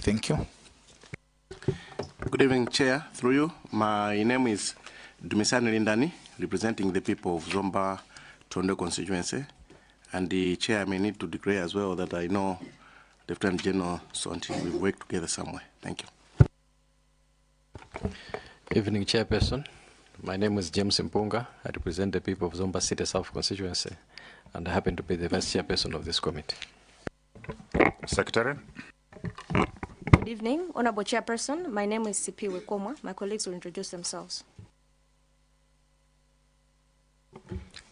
Thank you. Good evening, Chair. Through you, my name is Ndege, representing the people of Zomba Tondo constituency, and the Chair may need to declare as well that I know Lieutenant General Sonti. We work together somewhere. Thank you. Evening, Chairperson. My name is James Mpunga. I represent the people of Zomba City South constituency, and I happen to be the Vice Chairperson of this committee. Secretary. Good evening, Honorable Chairperson. My name is CP Wekomwa. My colleagues will introduce themselves.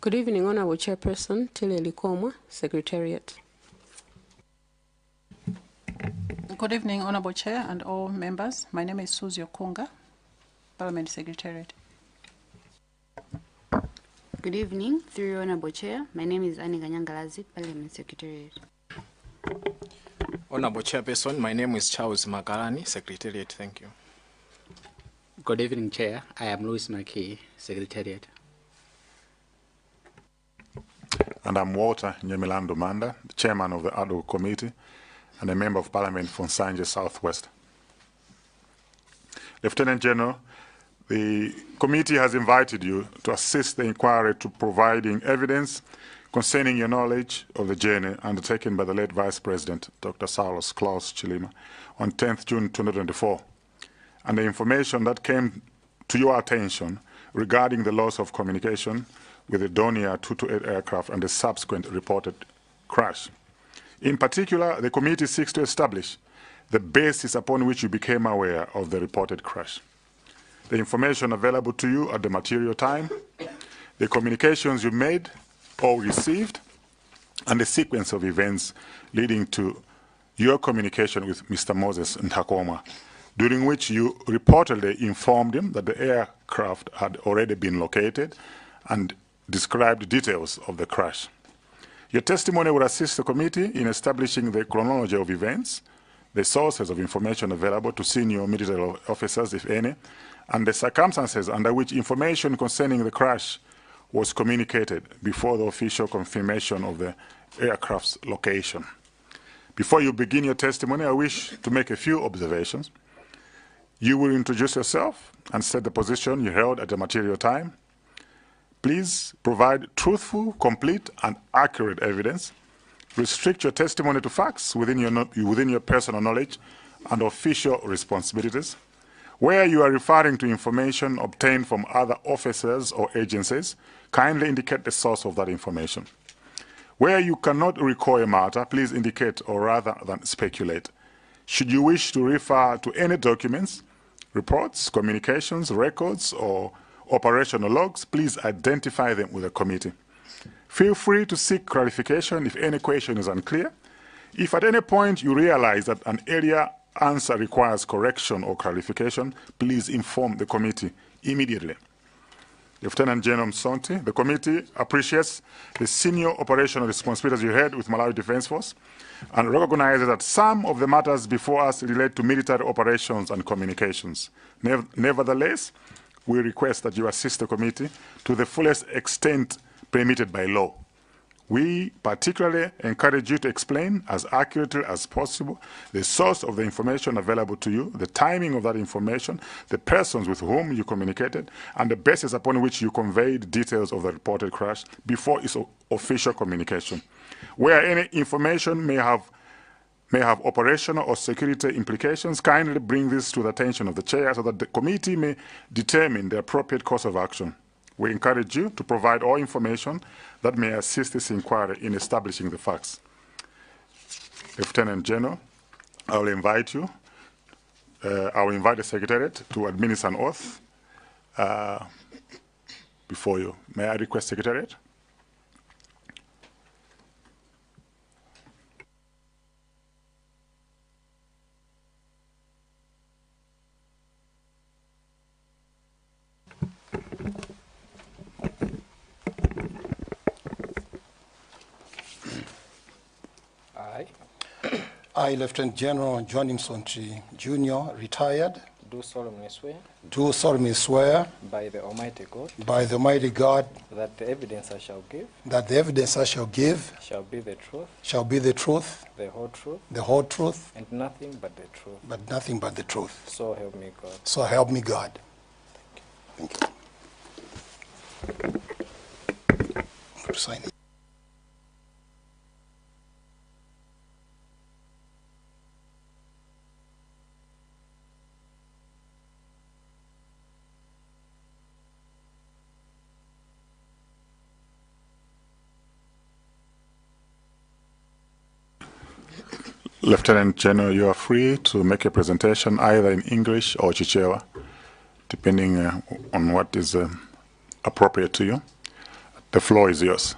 Good evening, Honorable Chairperson. Tile Likomwa, Secretariat. Good evening, Honorable Chair and all members. My name is Suzy Okunga, Parliament Secretariat. Good evening, through you, Honorable Chair. My name is Annie Ganyangalazi, Parliament Secretariat. Honorable Chairperson, my name is Charles Magalani, Secretariat. Thank you. Good evening, Chair. I am Louis Maki, Secretariat. And I'm Walter Nyemilando Manda, Chairman of the Ad hoc Committee and a Member of Parliament for Nsanje Southwest. Lieutenant General, the committee has invited you to assist the inquiry to providing evidence concerning your knowledge of the journey undertaken by the late Vice President, Dr. Saulos Klaus Chilima, on 10th June 2024, and the information that came to your attention regarding the loss of communication with the Donia 228 aircraft and the subsequent reported crash. In particular, the committee seeks to establish the basis upon which you became aware of the reported crash, the information available to you at the material time, the communications you made or received, and the sequence of events leading to your communication with Mr. Moses Ntakoma, during which you reportedly informed him that the aircraft had already been located and described details of the crash. Your testimony will assist the committee in establishing the chronology of events, the sources of information available to senior military officers, if any, and the circumstances under which information concerning the crash was communicated before the official confirmation of the aircraft's location. Before you begin your testimony, I wish to make a few observations. You will introduce yourself and state the position you held at the material time. Please provide truthful, complete, and accurate evidence. Restrict your testimony to facts within your personal knowledge and official responsibilities. Where you are referring to information obtained from other officers or agencies, kindly indicate the source of that information. Where you cannot recall a matter, please indicate or rather than speculate. Should you wish to refer to any documents, reports, communications, records, or operational logs, please identify them with the committee. Feel free to seek clarification if any question is unclear. If at any point you realize that an area answer requires correction or clarification, please inform the committee immediately. Lieutenant General Sonti, the committee appreciates the senior operational responsibilities you had with Malawi Defense Force and recognizes that some of the matters before us relate to military operations and communications. Nevertheless, we request that you assist the committee to the fullest extent permitted by law. We particularly encourage you to explain as accurately as possible the source of the information available to you, the timing of that information, the persons with whom you communicated, and the basis upon which you conveyed details of the reported crash before its official communication. Where any information may have operational or security implications, kindly bring this to the attention of the chair so that the committee may determine the appropriate course of action. We encourage you to provide all information that may assist this inquiry in establishing the facts. Lieutenant General, I will invite the Secretariat to administer an oath before you. May I request Secretariat? I, Lieutenant General John Msonti Jr., retired, do solemnly swear do solemnly swear by the Almighty God by the Almighty God that the evidence I shall give that the evidence I shall give shall be the truth, shall be the truth, the whole truth, the whole truth, and nothing but the truth. but nothing but the truth. So help me God. So help me God. Thank you. Sign it. Lieutenant General, you are free to make a presentation either in English or Chichewa, depending on what is appropriate to you. The floor is yours.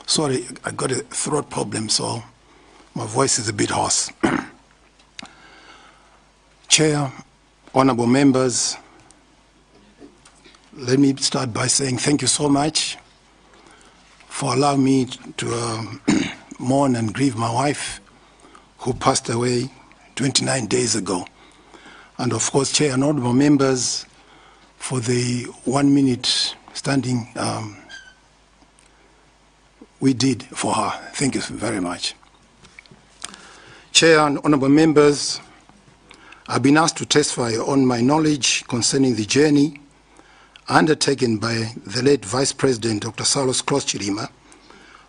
Sorry, I got a throat problem, so my voice is a bit hoarse. Chair, honorable members, let me start by saying thank you so much for allowing me to mourn and grieve my wife, who passed away 29 days ago. And of course, Chair and honorable members, for the 1 minute standing we did for her. Thank you very much. Chair and honorable members, I've been asked to testify on my knowledge concerning the journey undertaken by the late Vice President Dr. Saulos Chilungamo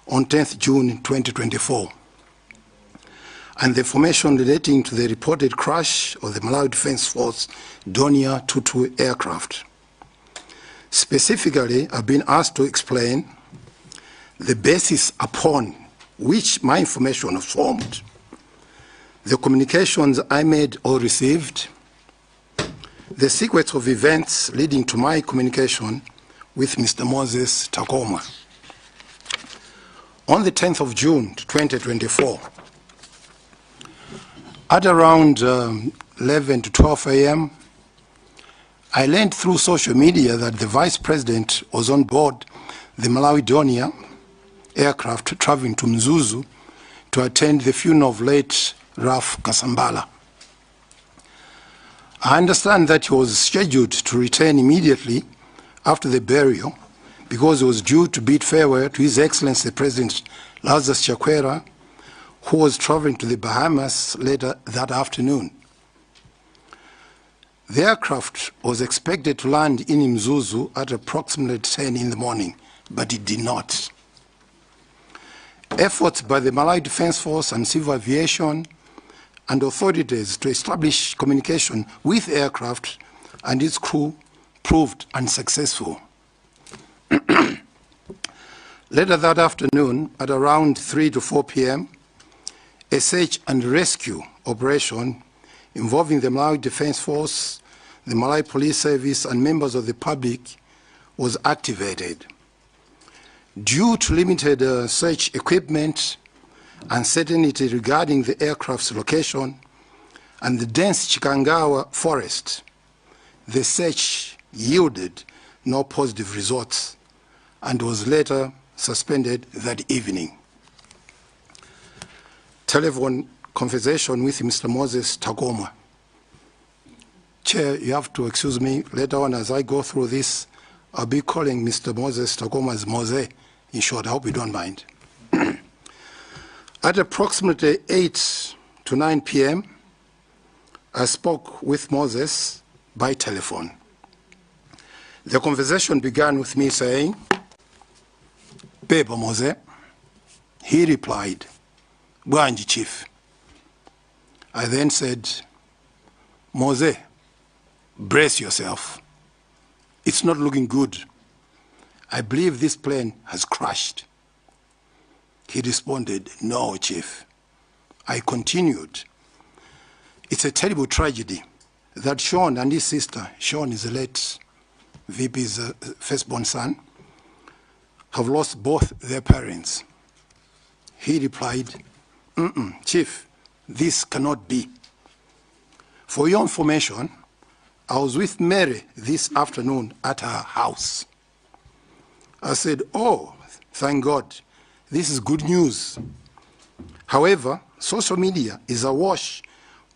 on 10th June 2024, and the information relating to the reported crash of the Malawi Defence Force Donia 22 aircraft. Specifically, I've been asked to explain the basis upon which my information was formed, the communications I made or received, the sequence of events leading to my communication with Mr. Moses Takoma. On the 10th of June 2024, at around 11 to 12 a.m., I learned through social media that the Vice President was on board the Malawi Donia aircraft traveling to Mzuzu to attend the funeral of late Ralph Kasambala. I understand that he was scheduled to return immediately after the burial because he was due to bid farewell to His Excellency President Lazarus Chakwera, who was traveling to the Bahamas later that afternoon. The aircraft was expected to land in Mzuzu at approximately 10 in the morning, but it did not. Efforts by the Malawi Defence Force and Civil Aviation and authorities to establish communication with aircraft and its crew proved unsuccessful. Later that afternoon, at around 3 to 4 p.m., a search and rescue operation involving the Malawi Defence Force, the Malawi Police Service, and members of the public was activated. Due to limited search equipment, uncertainty regarding the aircraft's location, and the dense Chikangawa forest, the search yielded no positive results and was later suspended that evening. Telephone conversation with Mr. Moses Takoma. Chair, you have to excuse me. Later on, as I go through this, I'll be calling Mr. Moses Takoma as Mose. In short, I hope you don't mind. At approximately 8 to 9 p.m., I spoke with Moses by telephone. The conversation began with me saying, "Beba Mose." He replied, "Bwanji Chief." I then said, "Mose, brace yourself. It's not looking good. I believe this plane has crashed." He responded, "No, Chief." I continued, "It's a terrible tragedy that Sean and his sister," Sean is the late VP's firstborn son, "have lost both their parents." He replied, "Chief, this cannot be. For your information, I was with Mary this afternoon at her house." I said, "Oh, thank God. This is good news." However, social media is awash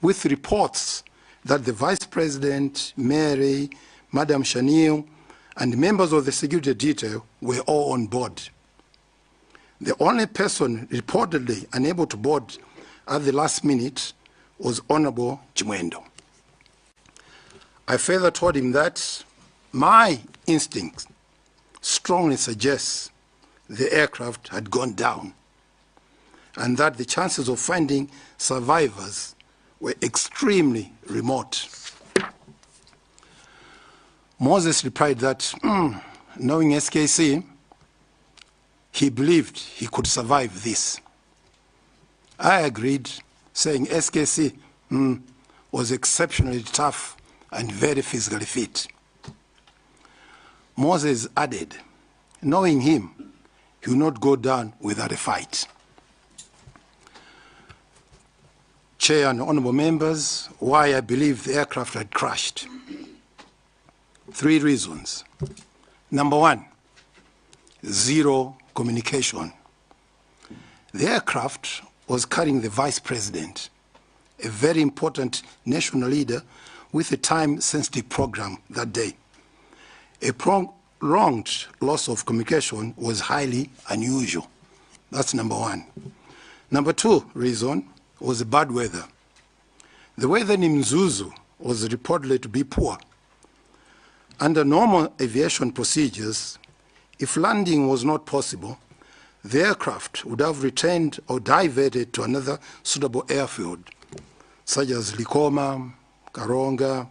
with reports that the Vice President, Mary, Madam Cheni, and members of the security detail were all on board. The only person reportedly unable to board at the last minute was Honorable Chimwendo. I further told him that my instinct strongly suggests the aircraft had gone down and that the chances of finding survivors were extremely remote. Moses replied that, knowing SKC, he believed he could survive this. I agreed, saying SKC was exceptionally tough and very physically fit. Moses added, knowing him, he will not go down without a fight. Chair and honorable members, why I believe the aircraft had crashed. 3 reasons. Number 1, zero communication. The aircraft was carrying the Vice President, a very important national leader with a time-sensitive program that day. A prolonged loss of communication was highly unusual. That's number 1. Number 2 reason was the bad weather. The weather in Mzuzu was reportedly to be poor. Under normal aviation procedures, if landing was not possible, the aircraft would have returned or diverted to another suitable airfield, such as Likoma, Karonga,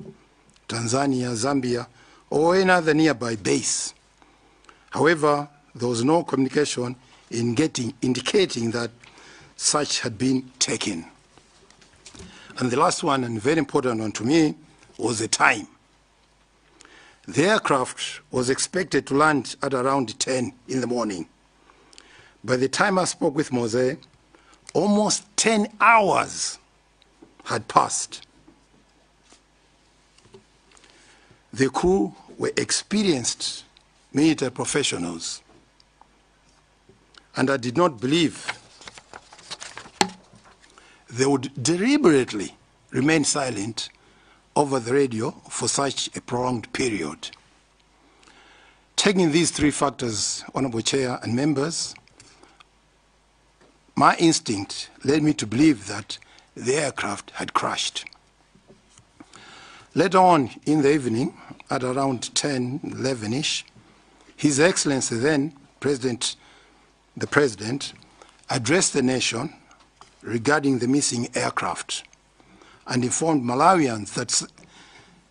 Tanzania, Zambia, or any other nearby base. However, there was no communication indicating that such had been taken. And the last one, and very important one to me, was the time. The aircraft was expected to land at around 10 in the morning. By the time I spoke with Mose, almost 10 hours had passed. The crew were experienced military professionals, and I did not believe they would deliberately remain silent over the radio for such a prolonged period. Taking these 3 factors, Honorable Chair and members, my instinct led me to believe that the aircraft had crashed. Later on in the evening, at around 10, 11-ish, His Excellency then, the President, addressed the nation regarding the missing aircraft and informed Malawians that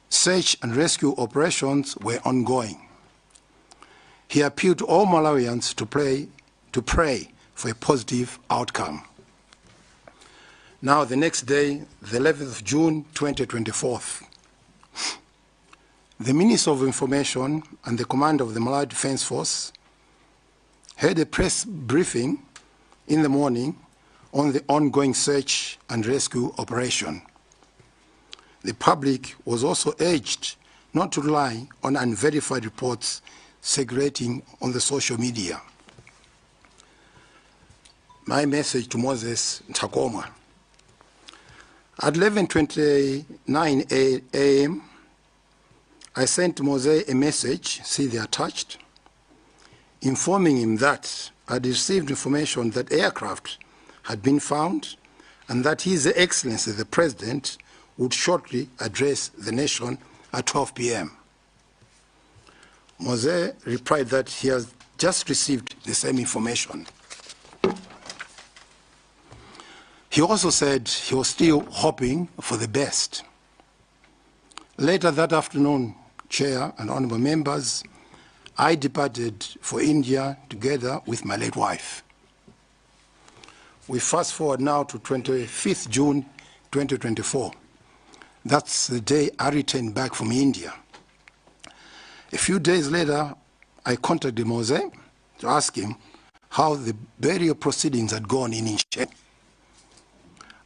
search and rescue operations were ongoing. He appealed to all Malawians to pray for a positive outcome. Now, the next day, the 11th of June, 2024, the Minister of Information and the Commander of the Malawi Defense Force had a press briefing in the morning on the ongoing search and rescue operation. The public was also urged not to rely on unverified reports circulating on the social media. My message to Moses Ntakomwa. At 11:29 a.m., I sent Moses a message, see the attached, informing him that I had received information that aircraft had been found and that His Excellency the President would shortly address the nation at 12 p.m. Moses replied that he has just received the same information. He also said he was still hoping for the best. Later that afternoon, Chair and honorable members, I departed for India together with my late wife. We fast forward now to 25th June 2024. That's the day I returned back from India. A few days later, I contacted Mose to ask him how the burial proceedings had gone in Cheni.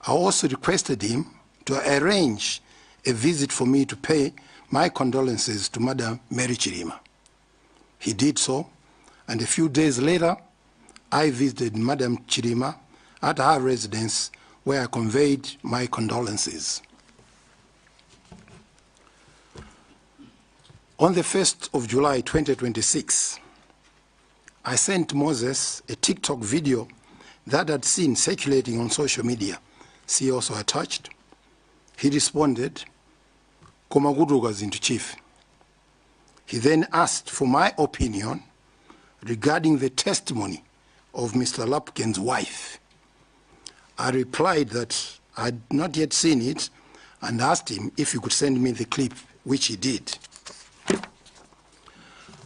I also requested him to arrange a visit for me to pay my condolences to Madam Mary Chirima. He did so, and a few days later, I visited Madam Chirima at her residence, where I conveyed my condolences. On the 1st of July 2026, I sent Moses a TikTok video that I'd seen circulating on social media. See also attached. He responded, "Komaguduga into chief." He then asked for my opinion regarding the testimony of Mr. Lapken's wife. I replied that I'd not yet seen it and asked him if he could send me the clip, which he did.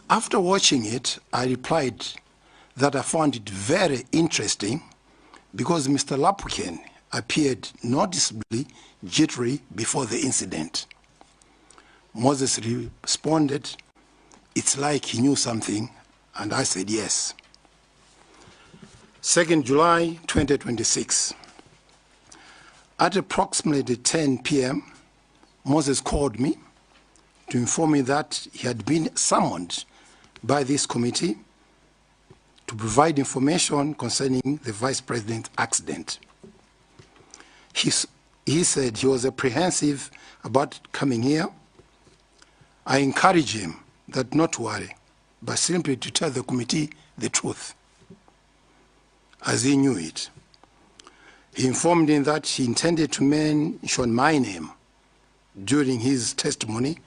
After watching it, I replied that I found it very interesting because Mr. Lapken appeared noticeably jittery before the incident. Moses responded, "It's like he knew something," and I said yes. 2nd July 2026. At approximately 10 p.m., Moses called me to inform me that he had been summoned by this committee to provide information concerning the Vice President's accident. He said he was apprehensive about coming here. I encouraged him that not to worry, but simply to tell the committee the truth, as he knew it. He informed him that he intended to mention my name during his testimony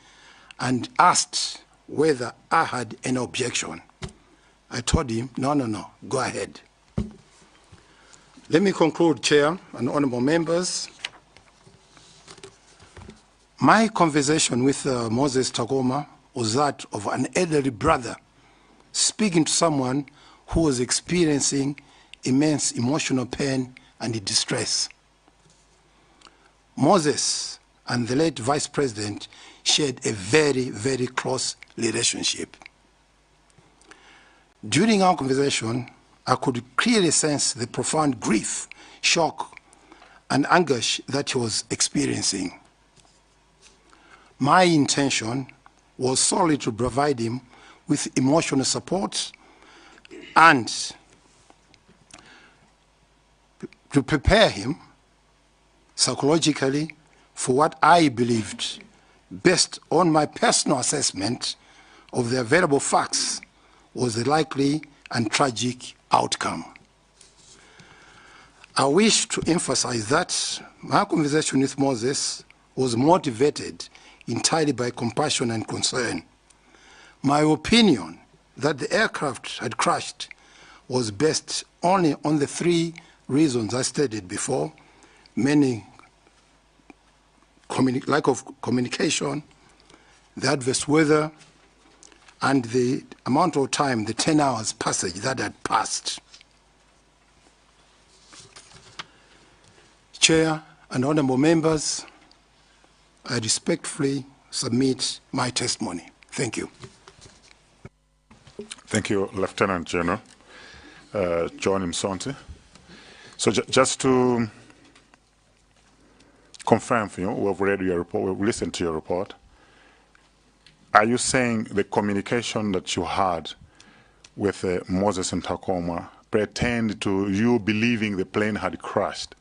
and asked whether I had an objection. I told him, no, go ahead. Let me conclude, Chair and honorable members. My conversation with Moses Takoma was that of an elderly brother speaking to someone who was experiencing immense emotional pain and distress. Moses and the late Vice President shared a very, very close relationship. During our conversation, I could clearly sense the profound grief, shock, and anguish that he was experiencing. My intention was solely to provide him with emotional support and to prepare him psychologically for what I believed, based on my personal assessment of the available facts, was a likely and tragic outcome. I wish to emphasize that my conversation with Moses was motivated entirely by compassion and concern. My opinion that the aircraft had crashed was based only on the 3 reasons I stated before: lack of communication, the adverse weather, and the amount of time, the 10 hours passage that had passed. Chair and honorable members, I respectfully submit my testimony. Thank you. Thank you, Lieutenant General John Msonte. So just to confirm for you, we've read your report, we've listened to your report. Are you saying the communication that you had with Moses and Takoma pertained to you believing the plane had crashed,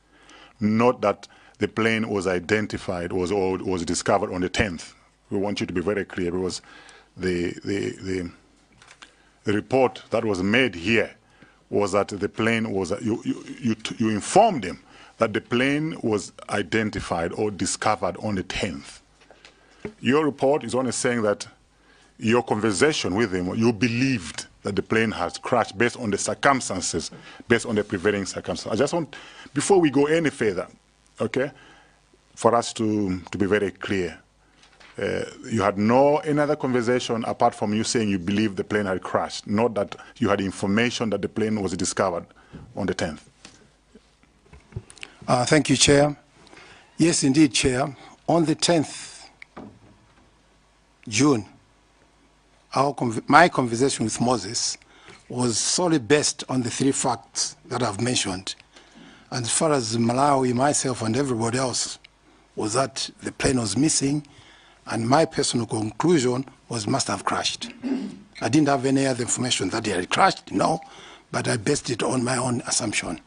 not that the plane was identified or was discovered on the 10th? We want you to be very clear, because the report that was made here was that the plane was, you informed him that the plane was identified or discovered on the 10th. Your report is only saying that your conversation with him, you believed that the plane has crashed based on the circumstances, based on the prevailing circumstances. I just want, before we go any further, okay, for us to be very clear, you had no another conversation apart from you saying you believed the plane had crashed, not that you had information that the plane was discovered on the 10th. Thank you, Chair. Yes, indeed, Chair. On the 10th June, my conversation with Moses was solely based on the 3 facts that I've mentioned. As far as Malawi, myself, and everybody else, was that the plane was missing, and my personal conclusion was must have crashed. I didn't have any other information that it had crashed, no, but I based it on my own assumption.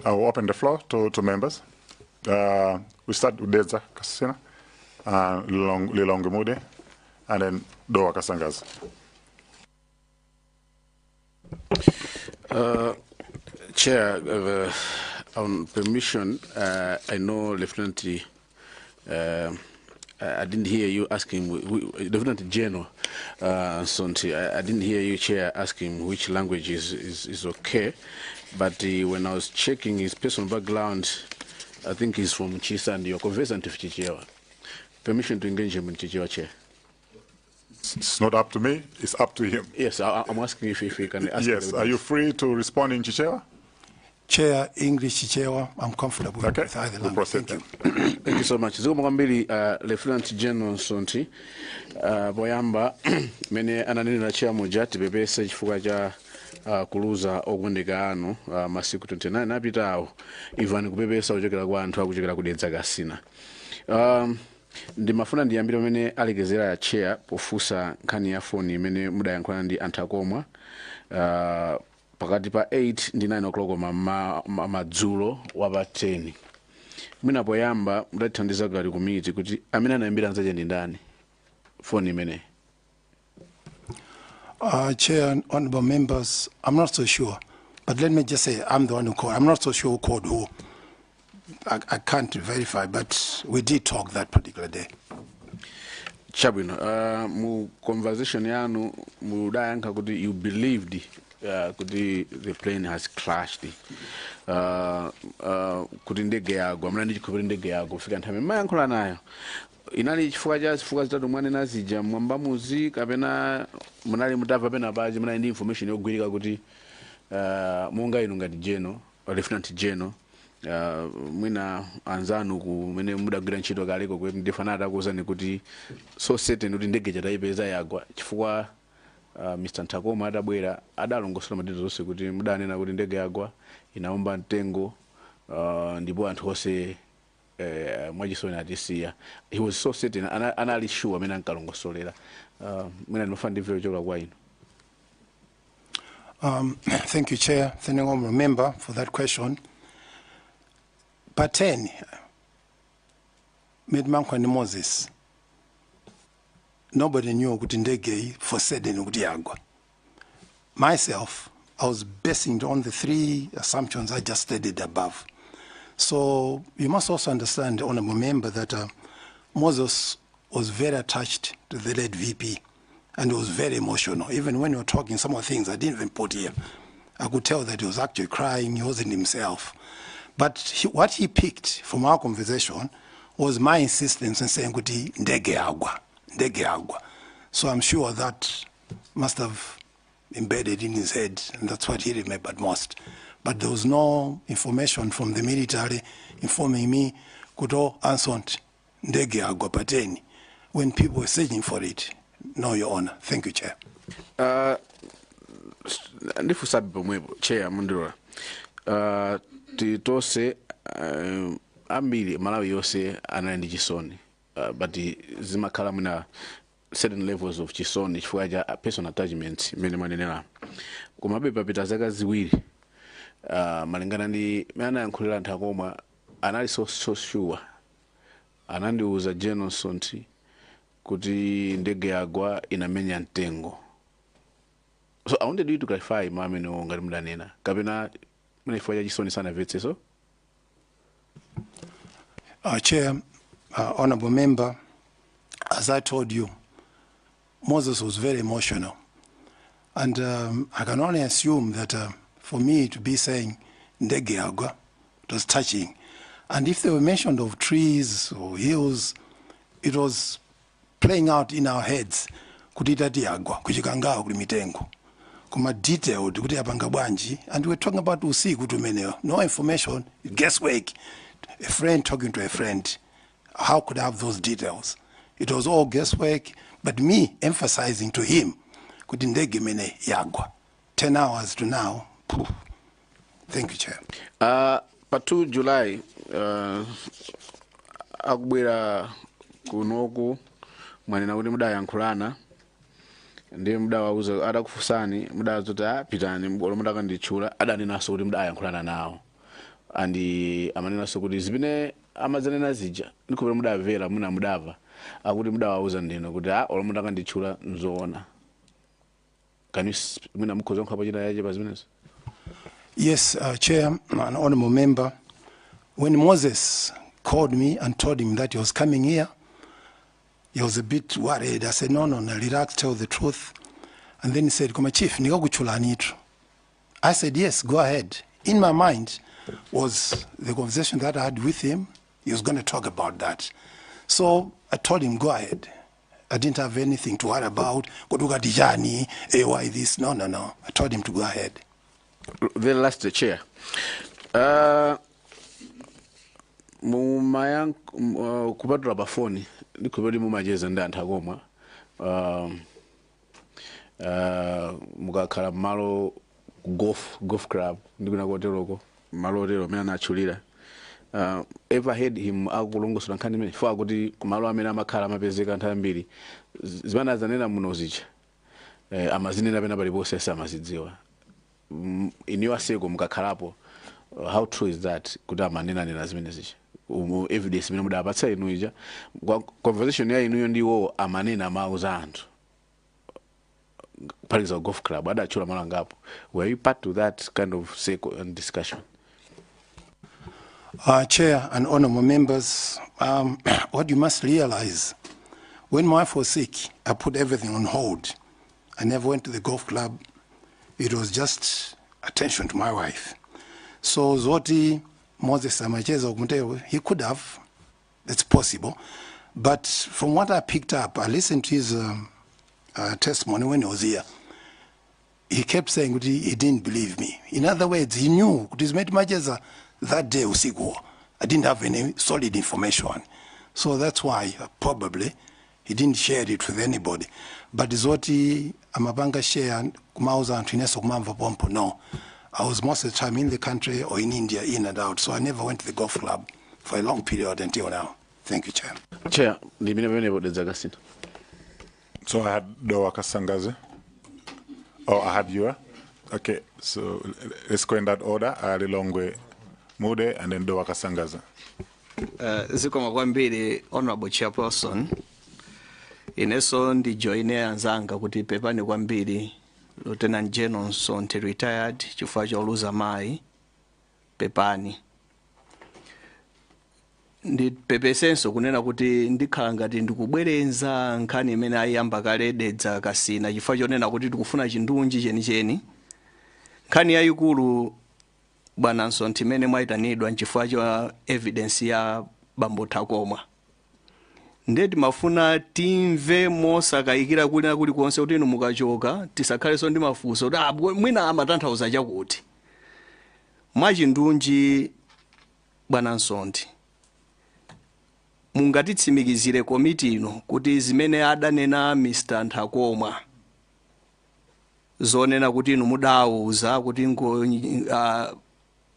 I'll open the floor to members. We start with Deza Kasina, Lilongemude, and then Doa Kasangas. Chair, on permission, I know Lieutenant, I didn't hear you asking, Lieutenant General Sonti, I didn't hear you, Chair, asking which language is okay, but when I was checking his personal background, I think he's from Chisa and you're conversant with Chichewa. Permission to engage him in Chichewa, Chair. It's not up to me, it's up to him. Yes, I'm asking if we can ask. Yes, are you free to respond in Chichewa? Chair, English Chichewa, I'm comfortable with either language. Thank you. Thank you so much. Ziko mwambili Lieutenant General Sonti boyamba mene ananena chia moja tibebesa chifuka cha kuluza okundika ano masiku 29 apita awo ivani kubebesa kuchokera kwa anthu akuchokera kudedza kasina. Ndimafuna ndiyambire mene alekezera ya chair pofusa nkhani ya phone mene mudayankhulana ndi anthu akomwa pakati pa 8 ndi 9 o'clock madzulo wapa 10. Mwina poyamba mudathandiza gari kumiti kuti amene anayambira nzache ndi ndani phone imene. Chair, honorable members, I'm not so sure, but let me just say I'm the one who called. I'm not so sure who called who. I can't verify, but we did talk that particular day. Chabwino, mu conversation yanu mudayankha kuti you believed kuti the plane has crashed. Kuti ndege yagwa, mna ndichikhupira ndege yagwa kufika nthawi mayankhula nayo. Inali chifukwa zitatu mwane nazija mwamba muzi kapena munali mutava pena paji munali ndi information yogwirika kuti munga inu ngati General Lieutenant General mwina anzanu kumene mudagwira ntchito kaleko kuti ndifanata kuwuzani kuti so certain kuti ndege jatayipeza yagwa chifukwa Mr. Ntakoma adabwera adalongosola madito zonse kuti mudanena kuti ndege yagwa inaomba mtengo ndipo anthu onse mwajisoni atisiya. He was so certain anali sure amene ankalongosolera. Mwina ndimafuna ndimvere kuchokera kwa inu. Thank you, Chair. Thank you, honorable member, for that question. Pateni, Midmankwani Moses, nobody knew kuti ndege for certain kuti yagwa. Myself, I was basing on the 3 assumptions I just stated above. So you must also understand, honorable member, that Moses was very attached to the late VP and he was very emotional. Even when we were talking some of the things I didn't even put here, I could tell that he was actually crying, he wasn't himself. But what he picked from our conversation was my insistence in saying, ndege agwa, ndege agwa. So I'm sure that must have embedded in his head, and that's what he remembered most. But there was no information from the military informing me, kuto answered ndege agwa pateni, when people were searching for it. No, Your Honor. Thank you, Chair. Ndifu sabi pomwepo, Chair Mundura. Titose ambili Malawi yose anayendi chisoni. But zimakhala muna certain levels of chisoni chifukwa cha personal attachment mene manenera. Kumabe papita zaka ziwiri. Malingana ndi mena yankhulira anthu akomwa anali so sure. Anandiuza General Sonti kuti ndege yagwa inamenya mtengo. So I wanted you to clarify mamene ngati mudanena. Kapena mune chifukwa cha chisoni sana vetse so? Chair, honorable member, as I told you, Moses was very emotional. And I can only assume that for me to be saying ndege yagwa, it was touching. And if they were mentioned of trees or hills, it was playing out in our heads. Kutitati yagwa, kuchikangawa kulimitengo. Kuma detailed, kuti yapanga bwanji. And we're talking about usiku tumeneo. No information, guesswork. A friend talking to a friend. How could I have those details? It was all guesswork, but me emphasizing to him, kuti ndege mene yagwa. 10 hours to now. Poof. Thank you, Chair. Pa 2 July, akubwera kunoku mwanena kuti mudayankhulana ndi mudawauza adakufusani mudazoti pitani olo mudakandichula adanenaso kuti mudayankhulana nawo. and amanena sokuti zimene amazanena zija ndikupera mudavera muna mudava akuti mudawauza ndino kuti olomuti akanditchula nzoona. Can you mwina mukhoza nkhapo china yache pa zimenezo? Yes, Chair, an honorable member. When Moses called me and told him that he was coming here, he was a bit worried. I said, no, relax, tell the truth. And then he said, Koma Chief, nikakuchula nitro. I said, yes, go ahead. In my mind was the conversation that I had with him. He was going to talk about that. So I told him, go ahead. I didn't have anything to worry about. Koduka dijani, why this? No. I told him to go ahead. The last chair. Kupatula bafoni ndikubeli mumajeza ndantha komwa mukakhala malo golf club ndikuna koteroko malo otero mena nachulira ever heard him akulongosola nkhani imene fwa kuti kumalo amene amakhala amapezeka nthawi mbiri zimene azanena muno zicha amazinena pena paliponse samazidziwa. In your sake mukakhalapo, how true is that kuti amanena zimene zicha evidence imene mudapatsa inu ija conversation ya inuyo ndiwo amanena mauza anthu paliza golf club adachula malo angapo? Were you part to that kind of discussion? Chair and honorable members, what you must realize, when my wife was sick, I put everything on hold. I never went to the golf club. It was just attention to my wife. So Zoti Moses Amacheza, he could have, that's possible. But from what I picked up, I listened to his testimony when he was here. He kept saying he didn't believe me. In other words, he knew that day I didn't have any solid information. So that's why probably he didn't share it with anybody. But Zoti Amabanga share kumauza antineso kumamba pompo, no. I was most of the time in the country or in India, in and out. So I never went to the golf club for a long period until now. Thank you, Chair. Chair, so I had Doa Kasangaze. Oh, I had you. Okay, so let's go in that order. I had Longwe Mude and then Doa Kasangaze. Zikoma kwambiri honorable chairperson. Ineso ndi joine anzanga kuti pepani kwambiri Lieutenant General Sonte retired chifukwa cha oluza mai pepani. Ndi pepesenso kunena kuti ndikhala ngati ndikubwerenza nkhani imene ayamba kale dedza kasina chifukwa chonena kuti tikufuna chindunji chenicheni. Nkhani yayikulu bwana Nsonti imene mwayitanidwa nchifukwa cha evidence ya bambo Takoma. Ndeti mafuna timve mosakayikira kulina kuli konse kuti inu mukachoka tisakhaleso ndi mafunso kuti mwina amatanthauza chakuti. Mwachindunji bwana Nsonti mungatitsimikizire komiti ino kuti zimene adanena Mr. Ntakoma zonena kuti inu mudauza kuti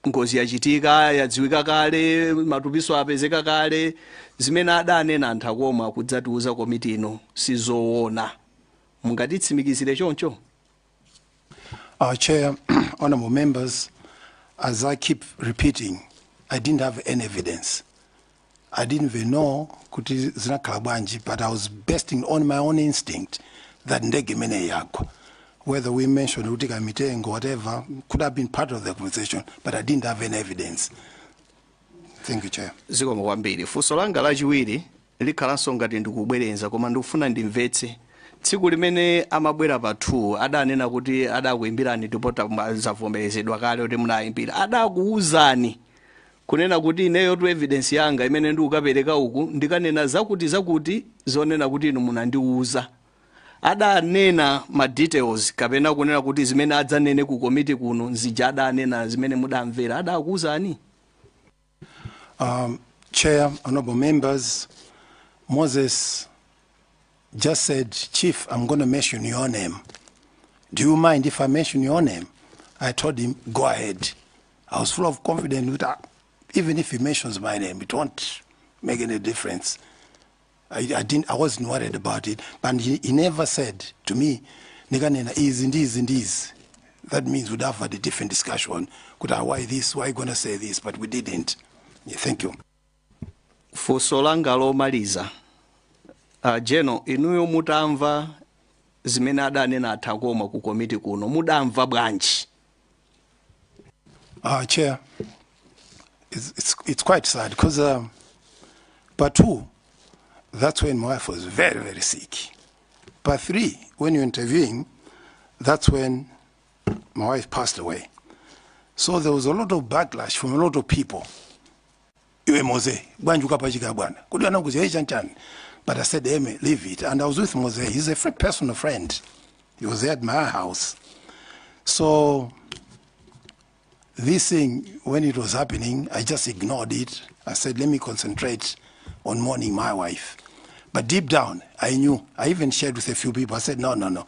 ngozi yachitika yadziwika kale matupiso apezeka kale zimene adanena Ntakoma kudzatiuza komiti ino sizoona mungatitsimikizire choncho? Chair, honorable members, as I keep repeating, I didn't have any evidence. I didn't even know kuti zinakhala bwanji, but I was basing on my own instinct that Ndege mene yakwa. Whether we mentioned Utika Mitengo, whatever, could have been part of the conversation, but I didn't have any evidence. Thank you, Chair. Zikoma kwambiri. Funso langa lachiwiri likhalanso ngati ndikubwerenza koma ndikufuna ndimvetse. Tsiku limene amabwera pa 2 adanena kuti adakuimbirani tipota zavomerezedwa kale kuti munayimbira. Adakuuzani kunena kuti ineyo tu evidence yanga imene ndikukapereka uku ndikanena zakuti zonena kuti inu munandiuza. Adanena ma details kapena kunena kuti zimene adzanene ku komiti kuno nzija adanena zimene mudamvera adakuuzani? Chair, honorable members, Moses just said, Chief, I'm going to mention your name. Do you mind if I mention your name? I told him, go ahead. I was full of confidence with that. Even if he mentions my name, it won't make any difference. I wasn't worried about it, but he never said to me, Niganena is in this. that means we'd have had a different discussion. Could I, why this, why gonna say this, but we didn't. Yeah, thank you. Funso langa lomaliza. Jeno, inuyo mutamva zimene adanena athakoma ku komiti kuno, mudamva bwanji? Chair, it's quite sad because part 2, that's when my wife was very, very sick. Part 3, when you're interviewing, that's when my wife passed away. So there was a lot of backlash from a lot of people. But I said, Amy, leave it. And I was with Mose. He's a personal friend. He was there at my house. So this thing, when it was happening, I just ignored it. I said, let me concentrate on mourning my wife. But deep down, I knew. I even shared with a few people. I said, no.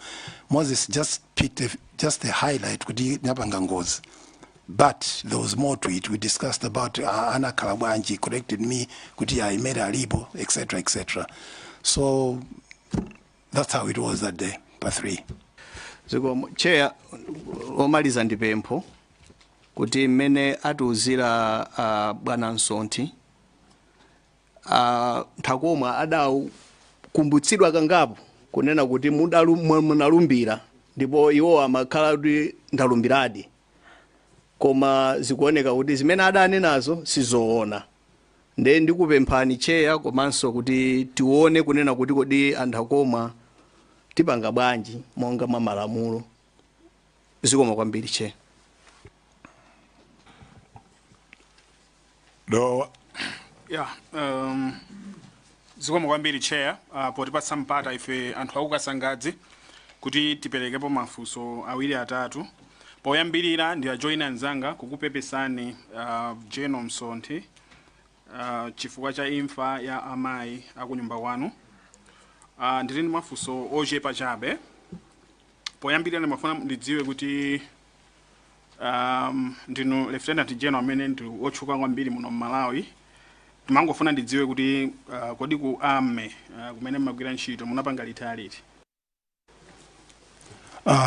Moses just picked just the highlight. But there was more to it. We discussed about Anna Kalabanji corrected me, I made a libo, etc., etc. So that's how it was that day, part 3. So, Chair, omaliza ndipempho kuti mmene atiuzira Bwana Nsonti Nthakoma adakumbutsidwa kangapo kunena kuti munalumbira ndipo iwo amakhala kuti ndalumbiradi. Koma zikuoneka kuti zimene adanenazo sizoona. Nde ndikupemphani Chair komanso kuti tione kunena kuti kodi Nthakoma tipanga bwanji monga mwa malamulo. Zikoma kwambiri Chair. Zikoma kwambiri Chair, potipatsa mpata ife anthu akukasangadzi kuti tiperekepo mafunso awiri atatu. Poyambirira ndi ajoina nzanga kukupepesani Jeno Msonthi chifukwa cha imfa ya amayi akunyumba kwanu. Ndili ndi mafunso ochepa chabe. Poyambirira ndimafuna ndidziwe kuti ndinu Lieutenant General amene ndi otchuka kwambiri muno Malawi. Ndimangofuna ndidziwe kuti kodi ku ame kumene mmagwira ntchito munapanga litaliti.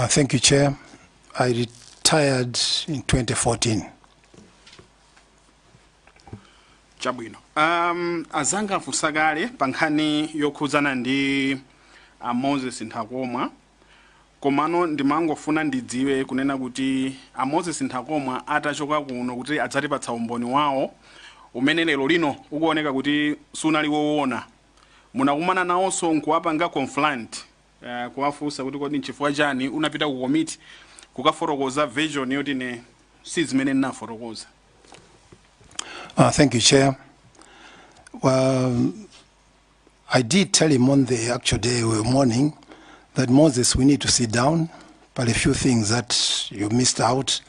Thank you, Chair. I retired in 2014. Chabwino. Azanga afusakale pa nkhani yokhuzana ndi Moses Nthakoma. Komano ndimangofuna ndidziwe kunena kuti Moses Nthakoma atachoka kuno kuti adzatipatsa umboni wawo umene lero lino ukuoneka kuti sunali woona. Munakumana nawonso nkuwapanga confront kuwafunsa kuti kodi nchifukwa chani unapita ku committee kukaforokoza version yoti ne si zimene ndinaforokoza. Thank you, Chair. Well, I did tell him on the actual day we were mourning that Moses, we need to sit down, but a few things that you missed out.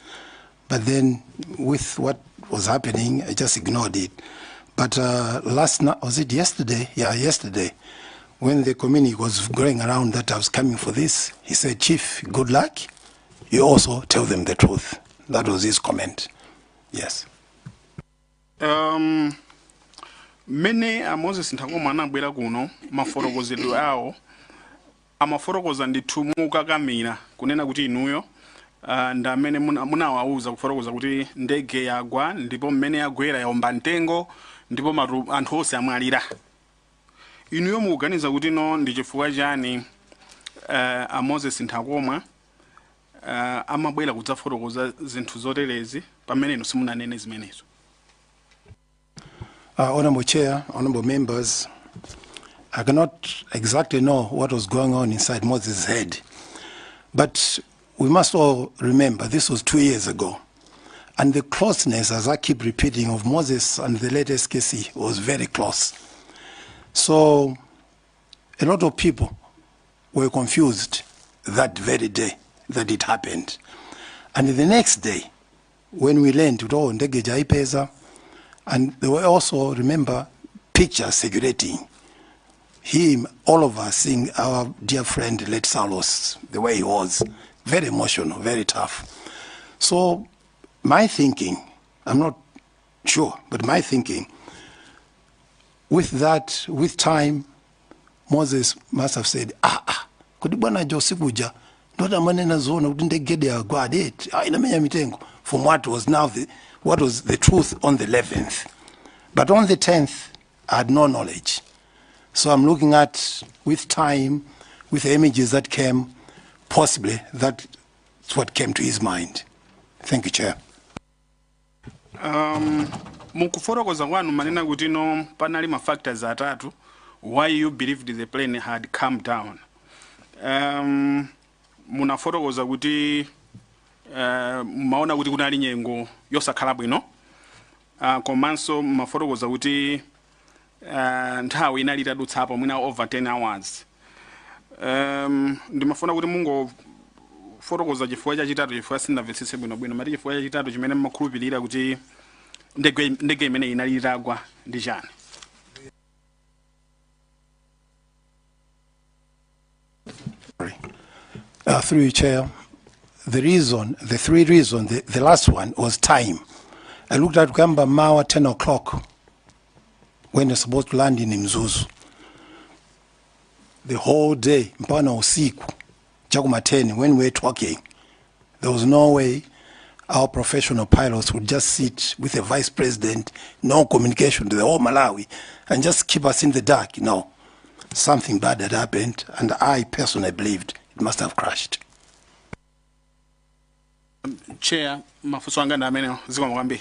But then with what was happening, I just ignored it. But last night, was it yesterday? Yeah, yesterday, when the community was going around that I was coming for this, he said, Chief, good luck. You also tell them the truth. That was his comment. Yes. Mene Moses Nthakoma anabwera kuno maforokozedwe awo amaforokoza ndithu mukakamira kunena kuti inuyo ndamene munawauza kuforokoza kuti ndege yagwa ndipo mmene yagwera yaomba mtengo ndipo anthu onse amwalira. Inuyo mukuganiza kuti no ndi chifukwa chani Moses Nthakoma amabwera kudzaforokoza zinthu zoterezi pamene inu simunanene zimenezo? Honorable Chair, honorable members, I cannot exactly know what was going on inside Moses' head, but we must all remember this was 2 years ago, and the closeness, as I keep repeating, of Moses and the late SKC was very close. So a lot of people were confused that very day that it happened. And the next day, when we learned to do Ndege jaipeza, and there were also, remember, pictures circulating. Him, all of us seeing our dear friend, late Salos, the way he was, very emotional, very tough. So my thinking, I'm not sure, but my thinking, with that, with time, Moses must have said, kudi bwana Josikuja, Ndota manena zona kuti Ndege agwa date. Inamenya mitengo from what was the truth on the 11th. But on the 10th, I had no knowledge. So I'm looking at, with time, with the images that came, possibly that's what came to his mind. Thank you, Chair. Mukufotokoza kwanu manena kuti no panali ma factors atatu why you believed the plane had come down. Munafotokoza kuti maona kuti kunali nyengo yosakhala bwino. Komanso mafotokoza kuti nthawi inali itadutsapo mwina over 10 hours. Ndimafuna kuti mungo fotokoza chifukwa chachitatu chifukwa sindamvetsetse bwino mati chifukwa chachitatu chimene mmakhulupirira kuti ndege imene inali itagwa ndi chani. Through you, Chair, the three reasons, the last one was time. I looked at Gamba Mawa 10 o'clock when you're supposed to land in Mzuzu. The whole day, mpana usiku, Chakumateni, when we were talking, there was no way our professional pilots would just sit with a vice president, no communication to the whole Malawi, and just keep us in the dark. No, something bad had happened, and I personally believed it must have crashed. Chair, mafuso anga na amene ziko mwambi.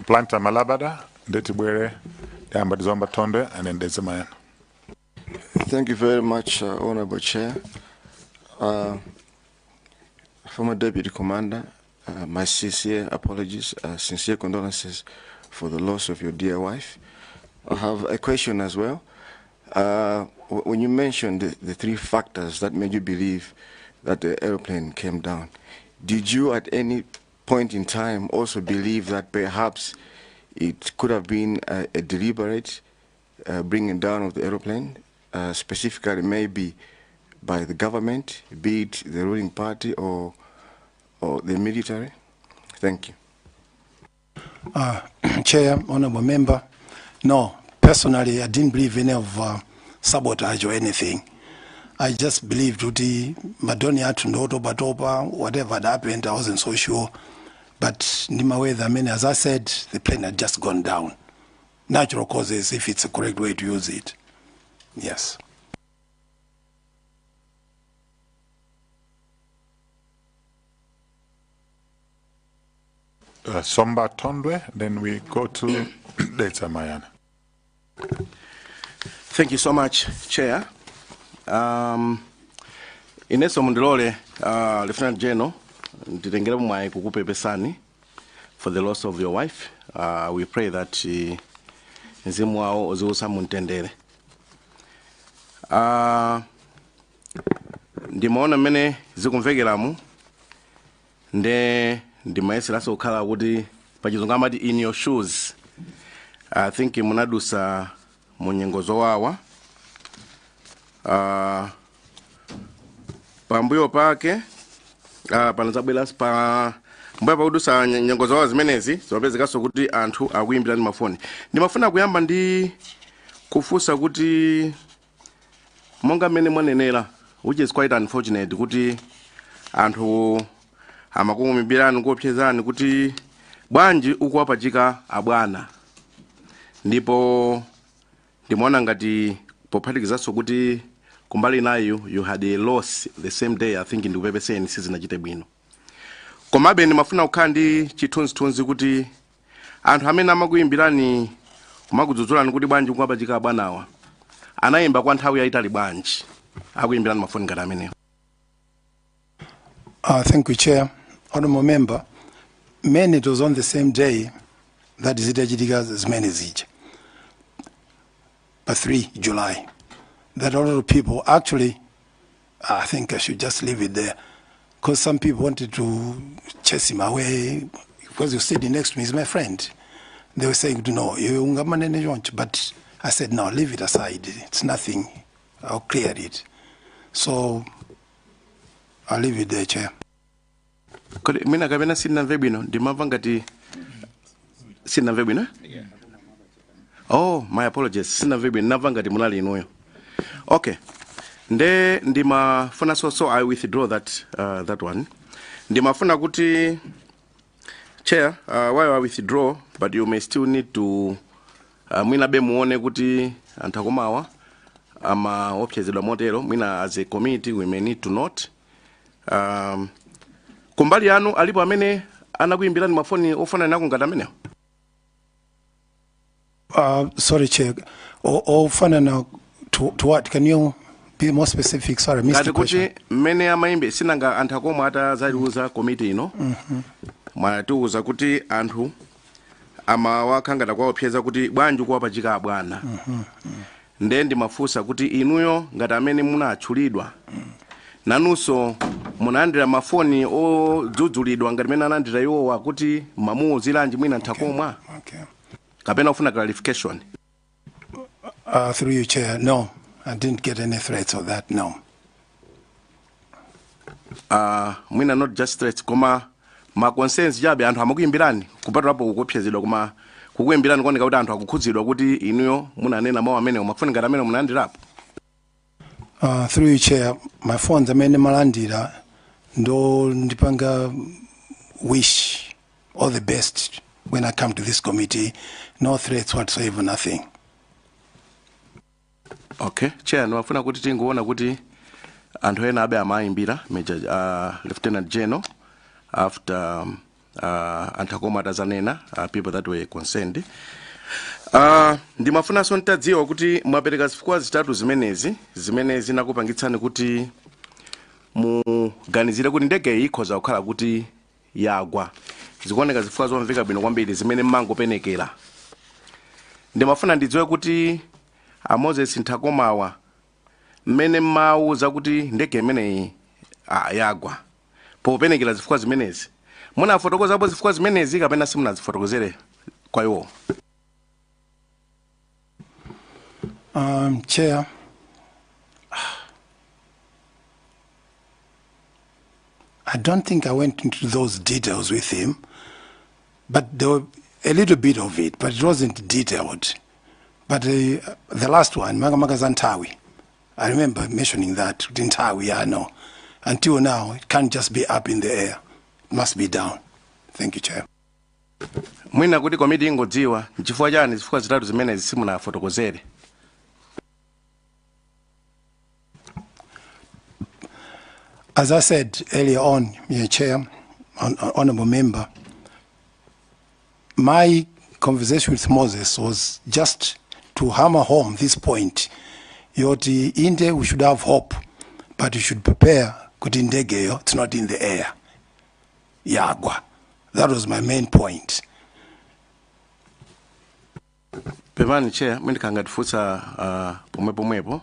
Planta Malabada, Ndetibwere, Yamba Zomba Tonde, and then Desemayan. Thank you very much, Honorable Chair. Former Deputy Commander, my sincere apologies, sincere condolences for the loss of your dear wife. I have a question as well. When you mentioned the three factors that made you believe that the airplane came down, did you at any point in time also believe that perhaps it could have been a deliberate bringing down of the airplane, specifically maybe by the government, be it the ruling party or the military? Thank you. Chair, Honorable Member, no, personally I didn't believe any of sabotage or anything. I just believed Uti Madoni had to know whatever had happened, I wasn't so sure. But Nimaweda, I mean, as I said, the plane had just gone down. Natural causes, if it's a correct way to use it. Yes. Somba Tondwe, then we go to Data Mayana. Thank you so much, Chair. Ineso Mundilole, Lieutenant General, nditengera mwayi kukupepesani for the loss of your wife. We pray that mzimu wao uziusa muntendere. Ndimaona mene zikumvekeramu ndimayeseraso kukhala kuti pachizungu amati in your shoes. I think munadusa munyengo zowawa. Pambuyo pake panazabwera mbuya pakudusa nyengo zowawa zimenezi zopezekaso kuti anthu akuyimbirani mafoni. Ndimafuna kuyamba ndi kufunsa kuti monga mmene mwanenera, which is quite unfortunate, kuti anthu amakuyimbirani kuopsezani kuti bwanji ukuwapachika abwana. Ndipo ndimaona ngati pophatikizaso kuti kumbali nayo you had a loss the same day. I think ndikupepeseni sizinachite bwino. Komabe ndimafuna kukhala ndi chithunzithunzi kuti anthu amene amakuyimbirani kumakudzudzulani kuti bwanji ukuwapachika abwanawa anayimba kwa nthawi yayitali bwanji akuyimbirani mafoni ngati amenewo. Thank you, Chair. Honorable Member, many it was on the same day that Zitajidigas as many zij. But 3 July. That a lot of people actually, I think I should just leave it there, because some people wanted to chase him away because you're sitting next to me, he's my friend. They were saying, no, but I said, no, leave it aside. It's nothing. I'll clear it. So I'll leave it there, Chair. Mina kabena sina vebino, ndimava ngati sina vebino? Oh, my apologies. Sina vebino, nava ngati munali inuyo. Okay. Nde ndimafuna so I withdraw that one. Ndimafuna kuti Chair, while I withdraw, but you may still need to mwina be muone kuti antakomawa ama opchezedwa motero mwina as a committee we may need to note kumbali anu alipo amene anakuyimbirani mafoni ofana nako ngati amenewo. Sorry, Chair. Ofana na to what? Can you be more specific? Sorry, I missed the question. Kuti mene amaimbe sinanga antakoma atazaliuza committee ino. Mwanatiuza kuti anthu amawakangata kwa opcheza kuti bwanji kwa pachika bwana. Nde ndimafusa kuti inuyo ngati amene munatchulidwa nanunso munalandira mafoni odzudzulidwa ngati mene analandira iwowa kuti mamuuziranji mwina ntakomwa. Kapena ufuna clarification? Through you, Chair, no, I didn't get any threats of that, no. Mwina not just threats, koma ma concerns jabe anthu amakuyimbirani kupatulapo kukopsezedwa koma kukuyimbirani kuoneka kuti anthu akukhudzidwa kuti inuyo munanena mawu amene mafoni ngati amene munalandirapo. Through you, Chair, my phones amene malandira ndo ndipanga wish all the best when I come to this committee. No threats whatsoever, nothing. Okay, Chair, nwafuna kuti tingoona kuti anthu ena abe amayimbira Major Lieutenant General after antakoma atazanena people that were concerned. Ndimafuna so ntadziwa kuti mwapereka zifukwa zitatu zimenezi nakupangitsani kuti muganizire kuti ndege ikhoza kukhala kuti yagwa. Zikuoneka zifukwa zomveka bwino kwambiri zimene mmangopenekera. Ndimafuna ndidziwe kuti Moses Ntakomawa mmene mmauza kuti ndege imeneyi yagwa popenekera zifukwa zimenezi munafotokozapo zifukwa zimenezi kapena simunazifotokozere kwa iwo? Chair, I don't think I went into those details with him, but there were a little bit of it, but it wasn't detailed. But the last one, Zantawi, I remember mentioning that, Ntawi, I know. Until now, it can't just be up in the air. It must be down. Thank you, Chair. Mwina kuti komiti ingodziwa, chifukwa chani zifukwa zitatu zimenezi simunafotokozere? As I said earlier on, Chair, Honorable Member, my conversation with Moses was just to hammer home this point. Yoti Inde, we should have hope, but we should prepare. Ndege, it's not in the air. Yagwa. That was my main point. Pemani Chair, mimi kangatifusa pomwepo.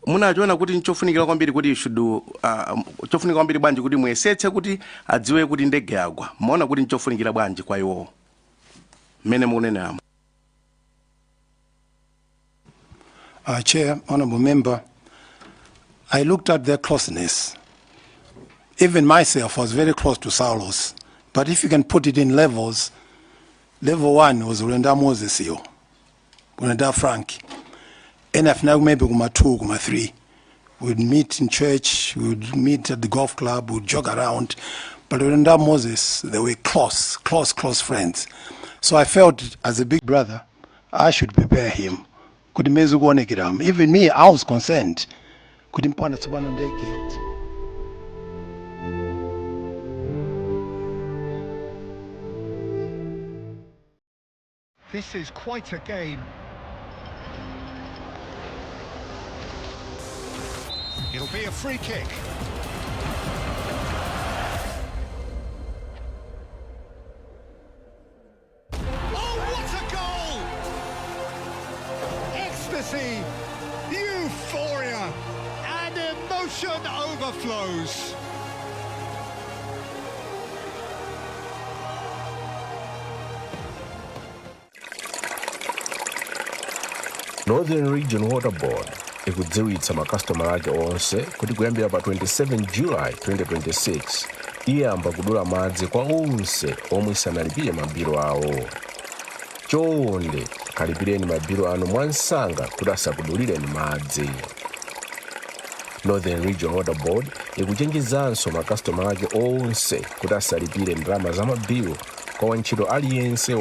Munachiona kuti nchofunikira kwambiri kuti chofunikira kwambiri bwanji kuti mwesetse kuti adziwe kuti ndege yagwa. Muona kuti nchofunikira bwanji kwa iwo. Mene mukunena. Chair, Honorable Member, I looked at their closeness. Even myself was very close to Saulos. But if you can put it in levels, level 1 was Urenda Moses, Urenda Frank. And if now maybe Guma 2, Guma 3, we'd meet in church, we'd meet at the golf club, we'd jog around. But Urenda Moses, they were close friends. So I felt as a big brother, I should prepare him. Even me, I was concerned. This is quite a game. It'll be a free kick. Ecstasy, euphoria, and emotion overflows. Northern Region Water Board ikudziwitsa makastomala ake onse kuti kuyambira pa 27 July 2026 iyamba kudula madzi kwa onse omwe sanalipire mabilo awo. chonde kalipireni mabilu anu mwansanga kuti asakudulireni madzi. Northern Region Water Board ikuchenjezanso makastoma ake onse kuti asalipire ndalama za mabilu kwa wantchito aliyense